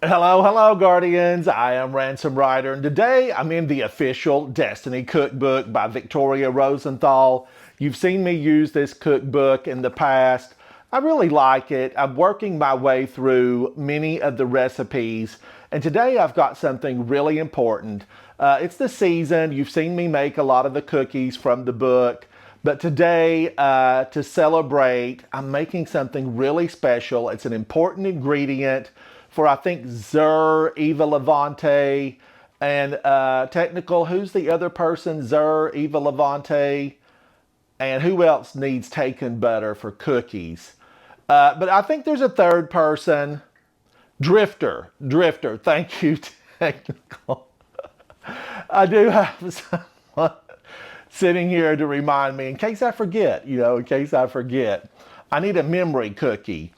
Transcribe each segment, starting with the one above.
Hello, hello, Guardians. I am Ransom Rider, and today I'm in the official Destiny Cookbook by Victoria Rosenthal. You've seen me use this cookbook in the past. I really like it. I'm working my way through many of the recipes, and today I've got something really important. It's the season. You've seen me make a lot of the cookies from the book. But today, to celebrate, I'm making something really special. It's an important ingredient for, I think, Zer, Eva Levante, and technical. Who's the other person? Zer, Eva Levante, and who else needs taken butter for cookies? But I think there's a third person. Drifter. Drifter. Thank you, technical. I do have someone sitting here to remind me in case I forget, in case I forget. I need a memory cookie.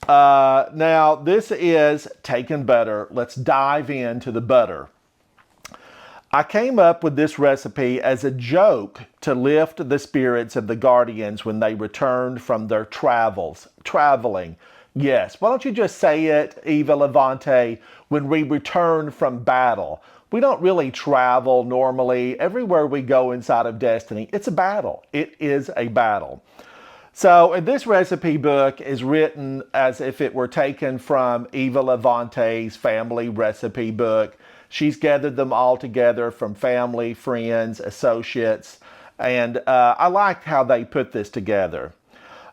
Now, this is taken butter. Let's dive into the butter. I came up with this recipe as a joke to lift the spirits of the Guardians when they returned from their traveling. Yes, why don't you just say it, Eva Levante, when we return from battle? We don't really travel normally. Everywhere we go inside of Destiny, it's a battle. It is a battle. So this recipe book is written as if it were taken from Eva Levante's family recipe book. She's gathered them all together from family, friends, associates, and I liked how they put this together.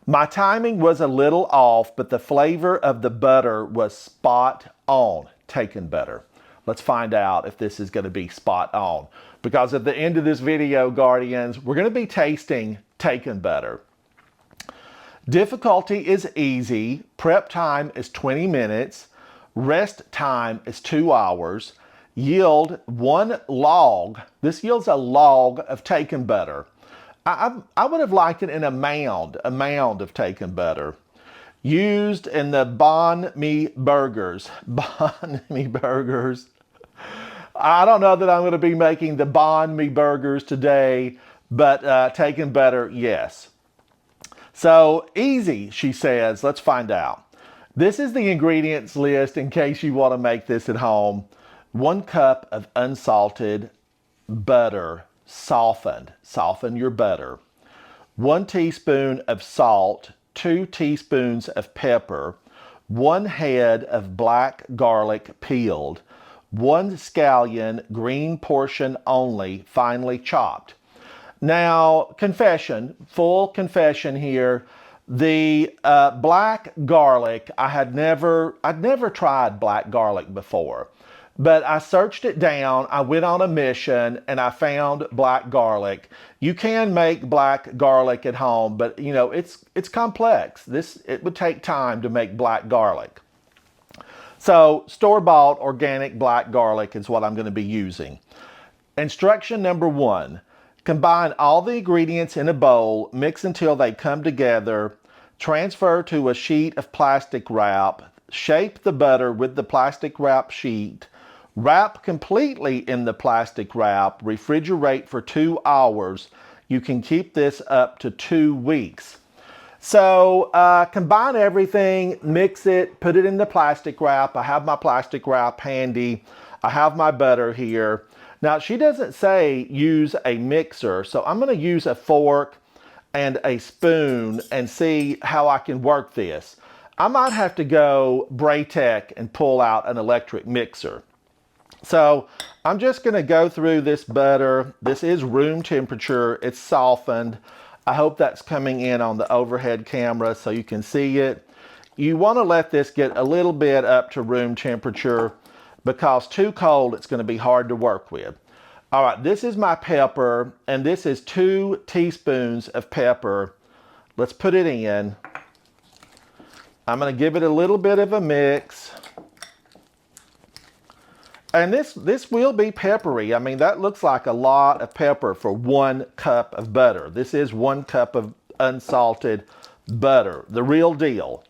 My timing was a little off, but the flavor of the butter was spot on. Taken butter. Let's find out if this is going to be spot on. Because at the end of this video, Guardians, we're going to be tasting taken butter. Difficulty is easy. Prep time is 20 minutes. Rest time is 2 hours. Yield 1 log. This yields a log of taken butter. I would have liked it in a mound of taken butter. Used in the banh mi burgers. Banh mi burgers. I don't know that I'm going to be making the banh mi burgers today, but taken butter, yes. So easy, she says. Let's find out. This is the ingredients list in case you want to make this at home. 1 cup of unsalted butter, softened. Soften your butter. 1 teaspoon of salt, 2 teaspoons of pepper, 1 head of black garlic peeled, 1 scallion, green portion only, finely chopped. Now, confession, full confession here. The black garlic, I'd never tried black garlic before, but I searched it down. I went on a mission and I found black garlic. You can make black garlic at home, but it's complex. It would take time to make black garlic. So store-bought organic black garlic is what I'm going to be using. Instruction number 1. Combine all the ingredients in a bowl, mix until they come together, transfer to a sheet of plastic wrap, shape the butter with the plastic wrap sheet, wrap completely in the plastic wrap, refrigerate for 2 hours. You can keep this up to 2 weeks. So combine everything, mix it, put it in the plastic wrap. I have my plastic wrap handy. I have my butter here. Now, she doesn't say use a mixer, so I'm going to use a fork and a spoon and see how I can work this. I might have to go Braytech and pull out an electric mixer. So I'm just going to go through this butter. This is room temperature. It's softened. I hope that's coming in on the overhead camera so you can see it. You want to let this get a little bit up to room temperature, because too cold, it's going to be hard to work with. All right, this is my pepper, and this is 2 teaspoons of pepper. Let's put it in. I'm going to give it a little bit of a mix. And this will be peppery. I mean, that looks like a lot of pepper for 1 cup of butter. This is 1 cup of unsalted butter, the real deal.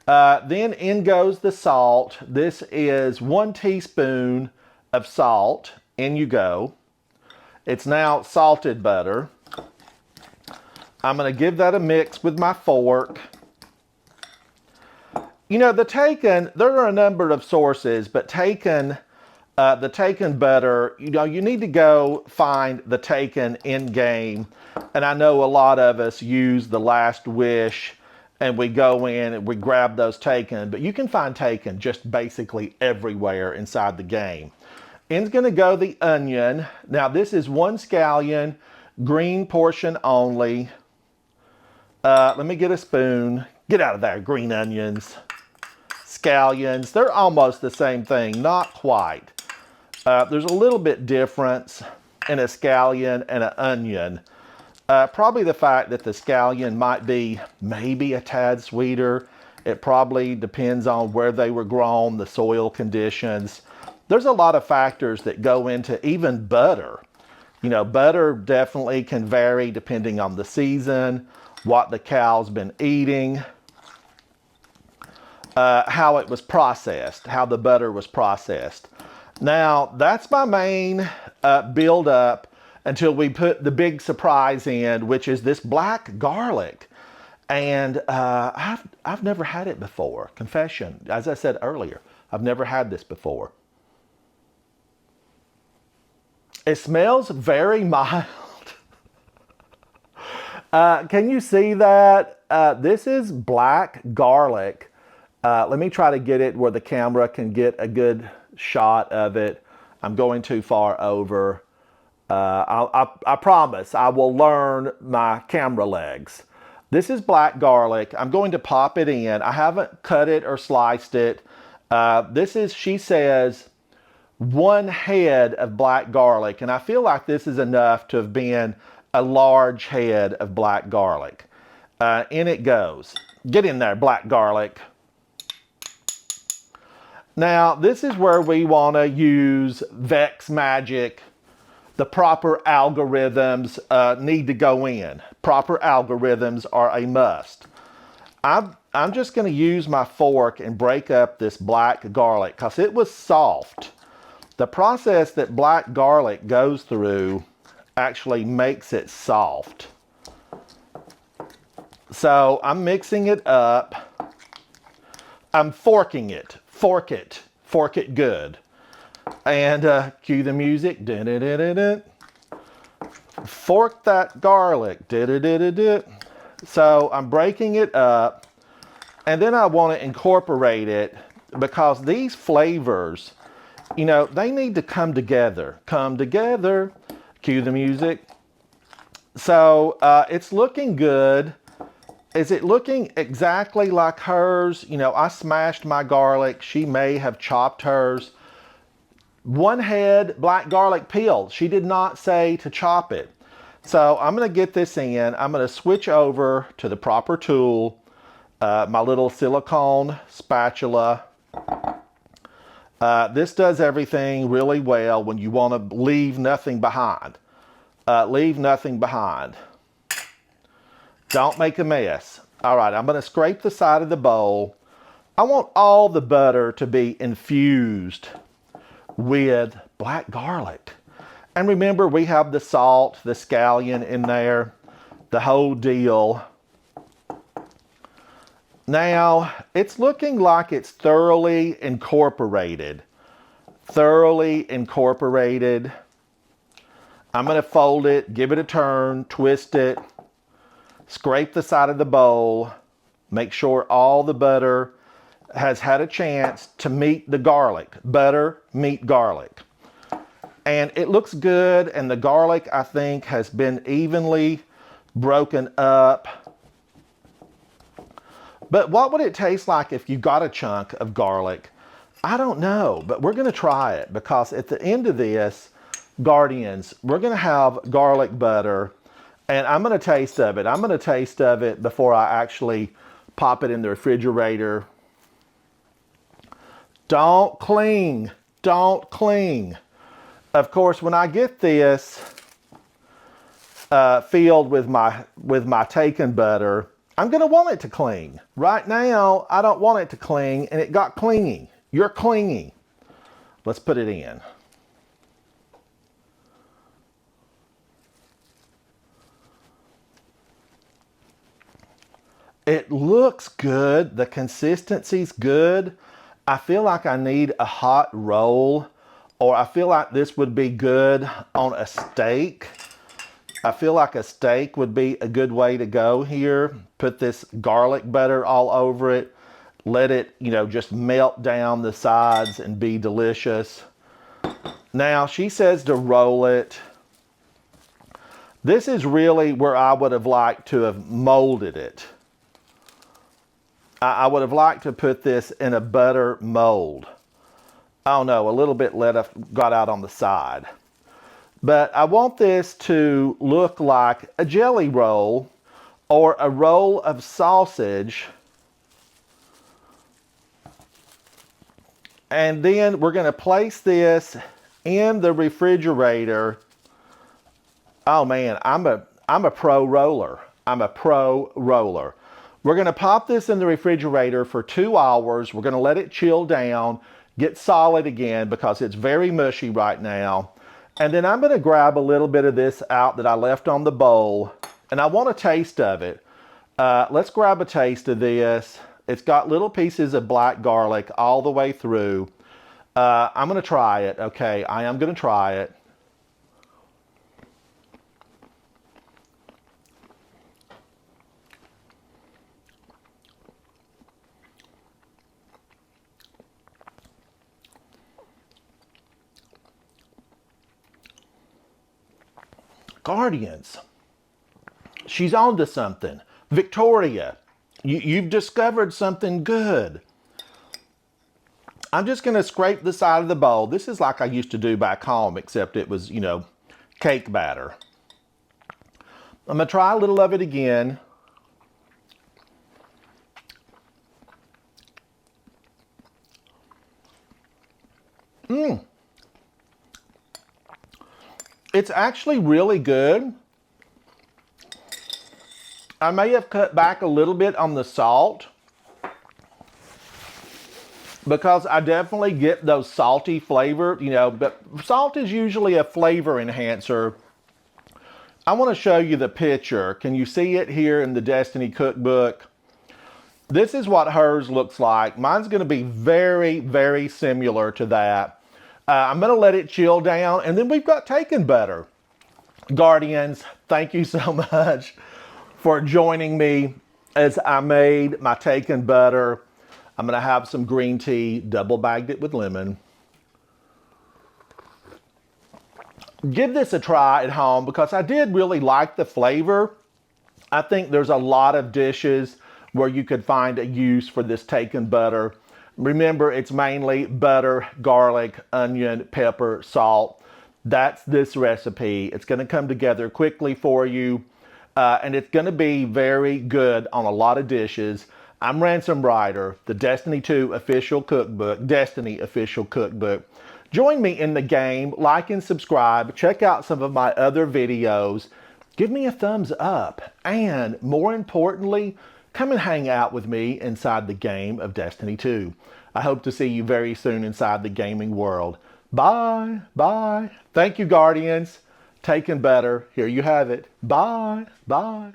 Then in goes the salt. This is 1 teaspoon of salt. In you go. It's now salted butter. I'm going to give that a mix with my fork. You know, there are a number of sources, but the Taken butter, you know, you need to go find the Taken in game. And I know a lot of us use the Last Wish and we go in and we grab those Taken, but you can find Taken just basically everywhere inside the game. In's gonna go the onion. Now this is 1 scallion, green portion only. Let me get a spoon. Get out of there, green onions. Scallions, they're almost the same thing, not quite. There's a little bit difference in a scallion and an onion. Probably the fact that the scallion might be maybe a tad sweeter. It probably depends on where they were grown, the soil conditions. There's a lot of factors that go into even butter. You know, butter definitely can vary depending on the season, what the cow's been eating, how it was processed, how the butter was processed. Now, that's my main build up until we put the big surprise in, which is this black garlic. And I've never had it before. Confession, as I said earlier, I've never had this before. It smells very mild. Can you see that? This is black garlic. Let me try to get it where the camera can get a good shot of it. I'm going too far over. I promise I will learn my camera legs. This is black garlic. I'm going to pop it in. I haven't cut it or sliced it. This is, she says, 1 head of black garlic. And I feel like this is enough to have been a large head of black garlic. In it goes. Get in there, black garlic. Now, this is where we want to use Vex magic. The proper algorithms need to go in. Proper algorithms are a must. I'm just going to use my fork and break up this black garlic because it was soft. The process that black garlic goes through actually makes it soft. So I'm mixing it up. I'm forking it. Fork it. Fork it good. And cue the music. Fork that garlic. So I'm breaking it up. And then I want to incorporate it because these flavors, you know, they need to come together. Come together. Cue the music. So it's looking good. Is it looking exactly like hers? You know, I smashed my garlic. She may have chopped hers. 1 head black garlic peeled. She did not say to chop it. So I'm going to get this in. I'm going to switch over to the proper tool, my little silicone spatula. This does everything really well when you want to leave nothing behind. Leave nothing behind. Don't make a mess. All right, I'm going to scrape the side of the bowl. I want all the butter to be infused with black garlic. And remember, we have the salt, the scallion in there, the whole deal. Now, it's looking like it's thoroughly incorporated. Thoroughly incorporated. I'm going to fold it, give it a turn, twist it. Scrape the side of the bowl. Make sure all the butter has had a chance to meet the garlic. Butter, meet garlic. And it looks good, and the garlic, I think, has been evenly broken up. But what would it taste like if you got a chunk of garlic? I don't know, but we're going to try it because at the end of this, Guardians, we're going to have garlic butter. And I'm going to taste of it. I'm going to taste of it before I actually pop it in the refrigerator. Don't cling. Don't cling. Of course, when I get this filled with my Taken butter, I'm going to want it to cling. Right now, I don't want it to cling, and it got clingy. You're clinging. Let's put it in. It looks good. The consistency's good. I feel like I need a hot roll, or I feel like this would be good on a steak. I feel like a steak would be a good way to go here. Put this garlic butter all over it. Let it, just melt down the sides and be delicious. Now, she says to roll it. This is really where I would have liked to have molded it. I would have liked to put this in a butter mold. Oh no, a little bit got out on the side. But I want this to look like a jelly roll or a roll of sausage. And then we're going to place this in the refrigerator. Oh man, I'm a pro roller. I'm a pro roller. We're going to pop this in the refrigerator for 2 hours. We're going to let it chill down, get solid again because it's very mushy right now. And then I'm going to grab a little bit of this out that I left on the bowl, and I want a taste of it. Let's grab a taste of this. It's got little pieces of black garlic all the way through. I'm going to try it. Okay, I am going to try it. Guardians, she's on to something. Victoria, you've discovered something good. I'm just going to scrape the side of the bowl. This is like I used to do back home, except it was, cake batter. I'm going to try a little of it again. It's actually really good. I may have cut back a little bit on the salt because I definitely get those salty flavor, but salt is usually a flavor enhancer. I want to show you the picture. Can you see it here in the Destiny Cookbook? This is what hers looks like. Mine's going to be very, very similar to that. I'm going to let it chill down, and then we've got taken butter. Guardians, thank you so much for joining me as I made my taken butter. I'm going to have some green tea, double bagged it with lemon. Give this a try at home because I did really like the flavor. I think there's a lot of dishes where you could find a use for this taken butter. Remember, it's mainly butter, garlic, onion, pepper, salt. That's this recipe. It's going to come together quickly for you, and it's going to be very good on a lot of dishes. I'm Ransom Ryder, the Destiny 2 official cookbook, Destiny official cookbook. Join me in the game, like and subscribe, check out some of my other videos, give me a thumbs up, and more importantly, come and hang out with me inside the game of Destiny 2. I hope to see you very soon inside the gaming world. Bye, bye. Thank you, Guardians. Taken better. Here you have it. Bye, bye.